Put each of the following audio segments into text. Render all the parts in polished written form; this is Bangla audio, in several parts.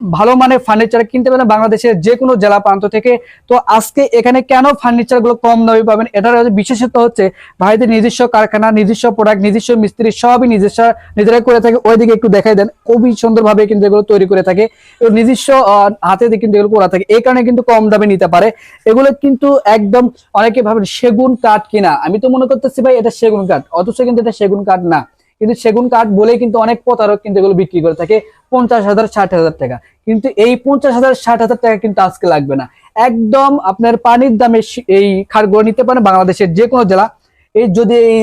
ভালো মানের ফার্নিচার কিনতে পারেন বাংলাদেশের যে কোনো জেলা প্রান্ত থেকে। তো আজকে এখানে কেন ফার্নিচার গুলো কম দামে পাবেন, এটার বিশেষত্ব হচ্ছে ভাইদের নিজস্ব কারখানা, নিজস্ব প্রোডাক্ট, নিজস্ব মিস্ত্রি সবই নিজেরাই করে থাকে। ওইদিকে একটু দেখাই দেন, খুবই সুন্দরভাবে কিন্তু এগুলো তৈরি করে থাকে এবং নিজস্ব হাতে কিন্তু এগুলো করা থাকে, এই কারণে কিন্তু কম দামে নিতে পারে। এগুলো কিন্তু একদম অনেকে ভাবেন সেগুন কাঠ কিনা, আমি তো মনে করতেছি ভাই এটা সেগুন কাঠ, অথচ কিন্তু এটা সেগুন কাঠ না। কিন্তু সেগুন কাঠ বলে কিন্তু অনেক প্রতারক কিন্তু এগুলো বিক্রি করে থাকে 50,000 60,000 টাকা। কিন্তু এই 50,000 60,000 টাকা কিন্তু আজকে লাগবে না, একদম আপনার পানির দামে এই খাটগুলো নিতে পারেন বাংলাদেশের যে কোনো জেলা। এই যদি এই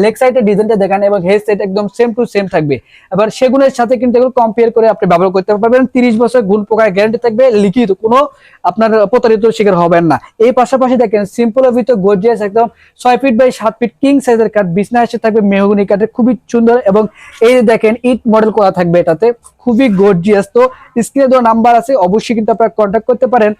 লেগ সাইডের ডিজাইনটা দেখান এবং হেড সাইড একদম সেম টু সেম থাকবে। এবার সেগুনের সাথে কিন্তু এগুলো কম্পেয়ার করে আপনি ব্যবহার করতে পারবেন। 30 বছর গুণ পোকার গ্যারান্টি থাকবে, লিখিত কোনো আপনার প্রতারিত শিকার হবেন না। এই পাশাপাশি দেখেন সিম্পলের ভিতর গর্জিয়াস একদম 6 ফিট বাই 7 ফিট কিং সাইজের কাঠ, বিছনা এসে থাকবে মেহগনি কাঠের, খুবই সুন্দর। এবং এই দেখেন ইট মডেল করা থাকবে, এটাতে খুবই গর্জিয়াস। তো স্ক্রিনে দেওয়া নাম্বার আছে, অবশ্যই কিন্তু আপনারা কন্ট্যাক্ট করতে পারেন।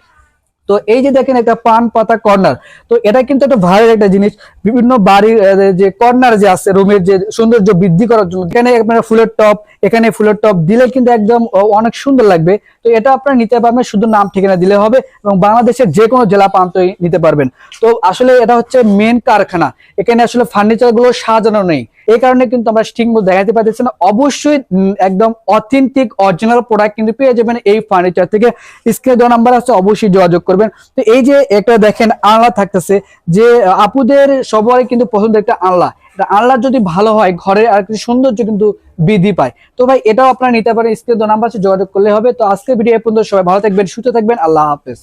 তো এই যে দেখেন একটা পান পাতা কর্নার, তো এটা কিন্তু একটা ভাইরাল একটা জিনিস। বিভিন্ন বাড়ির যে কর্নার যে আছে রুমের যে সৌন্দর্য বৃদ্ধি করার জন্য, এখানে আপনারা ফুলের টপ, এখানে ফুলের টপ দিলে কিন্তু একদম অনেক সুন্দর লাগবে। তো এটা আপনারা নিতে পারবেন, শুধু নাম ঠিকানা দিলে হবে এবং বাংলাদেশের যে কোনো জেলা প্রান্তই নিতে পারবেন। তো আসলে এটা হচ্ছে মেন কারখানা, এখানে আসলে ফার্নিচার গুলো সাজানো নেই, এই কারণে কিন্তু আমরা ঠিক মতো দেখাতে পারতেছি না। অবশ্যই একদম অথেন্টিক অরিজিনাল প্রোডাক্ট কিন্তু পেয়ে যাবেন এই ফার্নিচার থেকে। স্ক্রিনে দেওয়া নাম্বার আছে, অবশ্যই যোগাযোগ করবেন। তো এই যে একটা দেখেন আনলা থাকতেছে, যে আপুদের সবারই কিন্তু পছন্দের একটা আনলা, আনলা যদি ভালো হয় ঘরের আর কিছু সৌন্দর্য কিন্তু বৃদ্ধি পায়। তো ভাই এটাও আপনারা নিতে পারেন, স্ক্রিনে দেওয়া নাম্বার আছে, যোগাযোগ করলে হবে। তো আজকে ভিডিও এই পর্যন্ত, সবাই ভালো থাকবেন, সুস্থ থাকবেন, আল্লাহ হাফেজ।